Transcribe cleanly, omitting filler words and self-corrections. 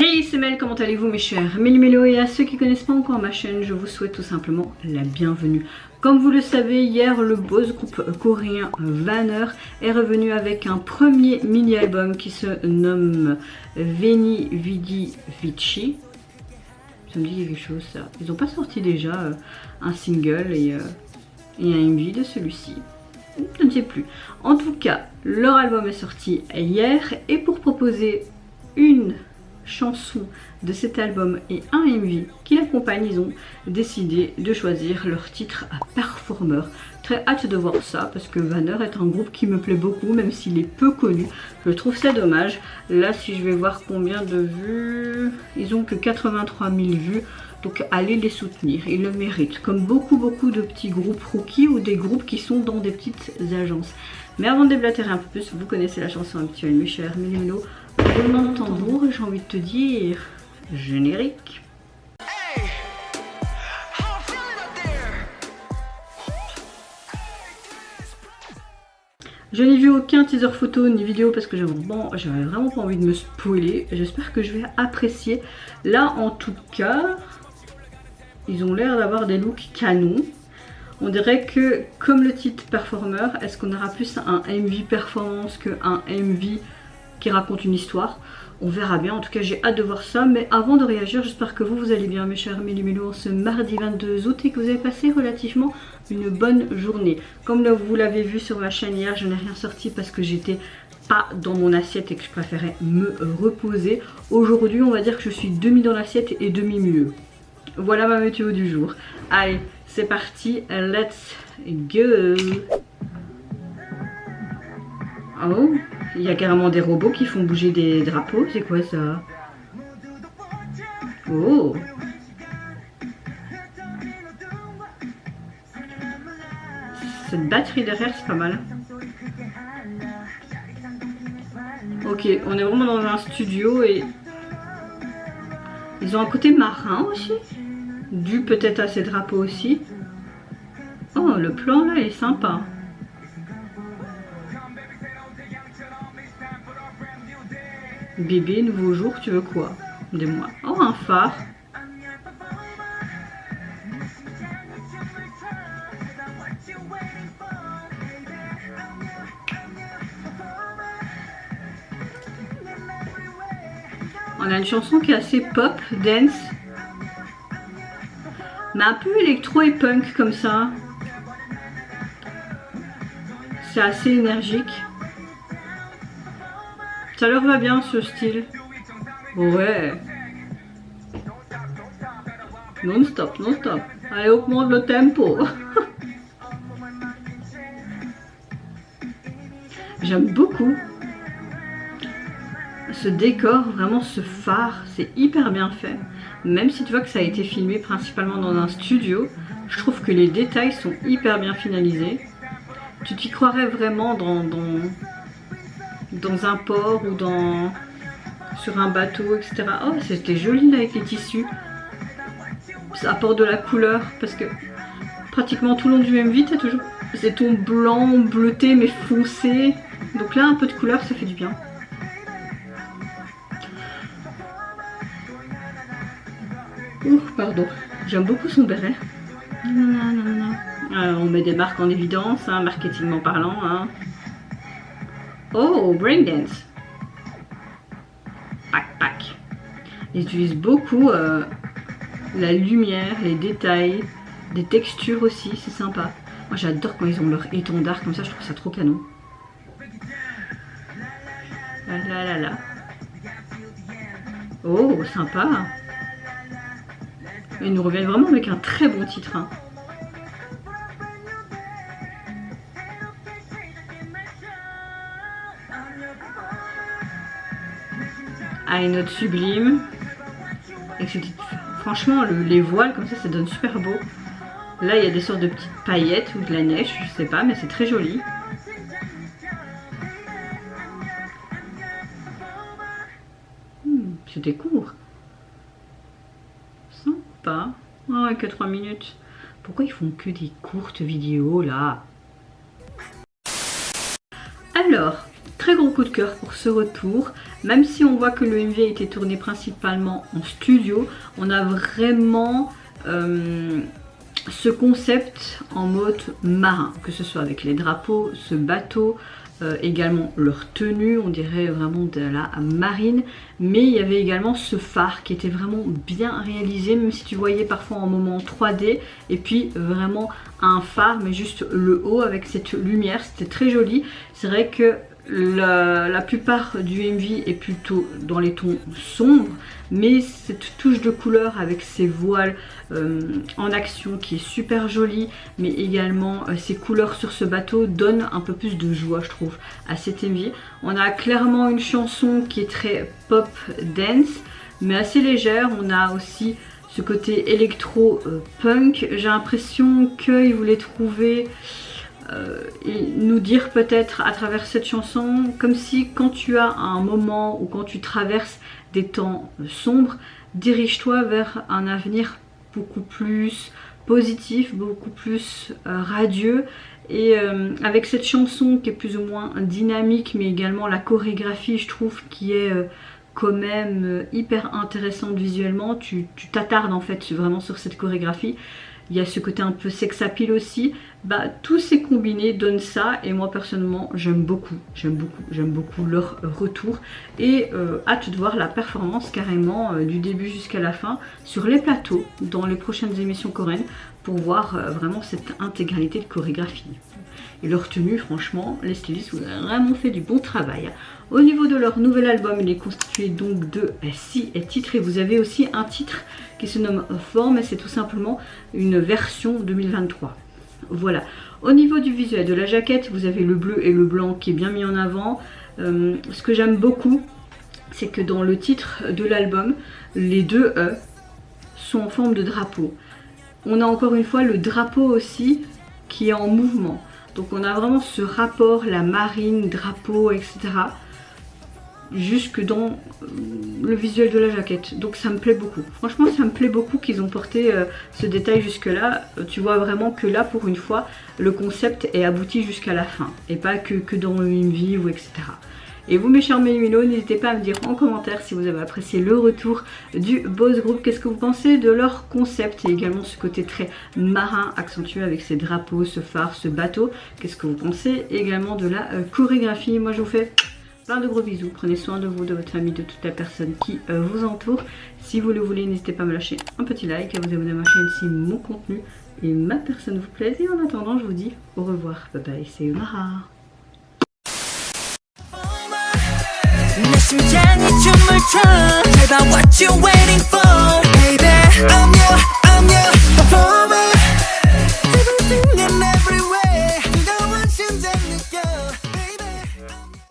Hey, c'est Mel, comment allez-vous mes chers Méli-Mélo, et à ceux qui ne connaissent pas encore ma chaîne, je vous souhaite tout simplement la bienvenue. Comme vous le savez, hier le boss groupe coréen Vanner est revenu avec un premier mini-album qui se nomme Veni Vidi Vici. Ça me dit quelque chose ça. Ils n'ont pas sorti déjà un single et un MV de celui-ci. Je ne sais plus. En tout cas, leur album est sorti hier et pour proposer une chanson de cet album et un MV qui l'accompagne, ils ont décidé de choisir leur titre à performer. Très hâte de voir ça parce que Vanner est un groupe qui me plaît beaucoup, même s'il est peu connu. Je trouve ça dommage. Là, si je vais voir combien de vues, ils ont que 83 000 vues. Donc allez les soutenir, ils le méritent. Comme beaucoup de petits groupes rookies ou des groupes qui sont dans des petites agences. Mais avant de déblatérer un peu plus, vous connaissez la chanson habituelle, mes chers Méli-Mélo. Roulement de tambour, j'ai envie de te dire générique. Je n'ai vu aucun teaser photo ni vidéo parce que j'avais vraiment pas envie de me spoiler. J'espère que je vais apprécier. Là en tout cas, ils ont l'air d'avoir des looks canons. On dirait que comme le titre Performer, est-ce qu'on aura plus un MV performance qu'un MV qui raconte une histoire? On verra bien, en tout cas j'ai hâte de voir ça. Mais avant de réagir, j'espère que vous allez bien mes chers Méli-Mélo ce mardi 22 août et que vous avez passé relativement une bonne journée. Comme vous l'avez vu sur ma chaîne hier, je n'ai rien sorti parce que j'étais pas dans mon assiette et que je préférais me reposer. Aujourd'hui on va dire que je suis demi dans l'assiette et demi mieux. Voilà ma météo du jour. Allez, c'est parti, let's go. Oh, il y a carrément des robots qui font bouger des drapeaux, c'est quoi ça? Oh, cette batterie derrière c'est pas mal. Ok, on est vraiment dans un studio et ils ont un côté marin aussi, dû peut-être à ces drapeaux aussi. Oh, le plan là est sympa. Bébé, nouveau jour, tu veux quoi? Dis-moi. Oh, un phare. On a une chanson qui est assez pop, dance, mais un peu électro et punk comme ça. C'est assez énergique. Ça leur va bien ce style. Ouais. Non-stop, non-stop. Allez, augmente le tempo. J'aime beaucoup ce décor, vraiment ce phare, c'est hyper bien fait. Même si tu vois que ça a été filmé principalement dans un studio, je trouve que les détails sont hyper bien finalisés. Tu t'y croirais vraiment dans un port ou sur un bateau, etc. Oh, c'était joli là avec les tissus. Ça apporte de la couleur parce que pratiquement tout le long du MV, t'as toujours ces tons blancs, bleutés mais foncés. Donc là, un peu de couleur, ça fait du bien. Ouh, pardon. J'aime beaucoup son béret. On met des marques en évidence, hein, marketingment parlant. Hein. Oh, braindance. Pac. Ils utilisent beaucoup la lumière, les détails, des textures aussi, c'est sympa. Moi j'adore quand ils ont leur étendard comme ça, je trouve ça trop canon. Là. Oh, sympa. Ils nous reviennent vraiment avec un très bon titre. Hein. Ah, une note sublime. Et franchement, les voiles comme ça donne super beau. Là, il y a des sortes de petites paillettes ou de la neige, je sais pas, mais c'est très joli. C'était court. Sympa. Oh, que 3 minutes. Pourquoi ils font que des courtes vidéos là? Alors, très gros coup de cœur pour ce retour. Même si on voit que le MV a été tourné principalement en studio, on a vraiment ce concept en mode marin, que ce soit avec les drapeaux, ce bateau, également leur tenue, on dirait vraiment de la marine, mais il y avait également ce phare qui était vraiment bien réalisé, même si tu voyais parfois en moment 3D, et puis vraiment un phare, mais juste le haut avec cette lumière, c'était très joli. C'est vrai que la plupart du MV est plutôt dans les tons sombres, mais cette touche de couleur avec ces voiles en action qui est super jolie, mais également ces couleurs sur ce bateau donnent un peu plus de joie, je trouve, à cet MV. On a clairement une chanson qui est très pop dance, mais assez légère. On a aussi ce côté électro-punk. J'ai l'impression qu'ils voulaient trouver et nous dire peut-être à travers cette chanson, comme si quand tu as un moment ou quand tu traverses des temps sombres, dirige-toi vers un avenir beaucoup plus positif, beaucoup plus radieux. Et avec cette chanson qui est plus ou moins dynamique, mais également la chorégraphie, je trouve, qui est quand même hyper intéressante visuellement. Tu t'attardes en fait vraiment sur cette chorégraphie. Il y a ce côté un peu sex appeal aussi. Bah, tous ces combinés donnent ça, et moi personnellement j'aime beaucoup leur retour, et hâte de voir la performance carrément du début jusqu'à la fin sur les plateaux dans les prochaines émissions coréennes pour voir vraiment cette intégralité de chorégraphie. Et leur tenue, franchement, les stylistes ont vraiment fait du bon travail. Au niveau de leur nouvel album, il est constitué donc de 6 titres, et vous avez aussi un titre qui se nomme Form, et c'est tout simplement une version 2023. Voilà. Au niveau du visuel de la jaquette, vous avez le bleu et le blanc qui est bien mis en avant. Ce que j'aime beaucoup, c'est que dans le titre de l'album, les deux E sont en forme de drapeau. On a encore une fois le drapeau aussi qui est en mouvement. Donc on a vraiment ce rapport, la marine, drapeau, etc. jusque dans le visuel de la jaquette. Donc ça me plaît beaucoup. Franchement, ça me plaît beaucoup qu'ils ont porté ce détail jusque là. Tu vois vraiment que là, pour une fois, le concept est abouti jusqu'à la fin, et pas que dans le MV ou etc. Et vous, mes chers Méluminos, n'hésitez pas à me dire en commentaire si vous avez apprécié le retour du Boss Group. Qu'est-ce que vous pensez de leur concept, et également ce côté très marin accentué avec ces drapeaux, ce phare, ce bateau. Qu'est-ce que vous pensez également de la chorégraphie? Moi, je vous fais plein de gros bisous. Prenez soin de vous, de votre famille, de toute la personne qui vous entoure. Si vous le voulez, n'hésitez pas à me lâcher un petit like, à vous abonner à ma chaîne si mon contenu et ma personne vous plaisent. Et en attendant, je vous dis au revoir. Bye bye, c'est Umara. 내 심장이 춤을 춰. Tell me what you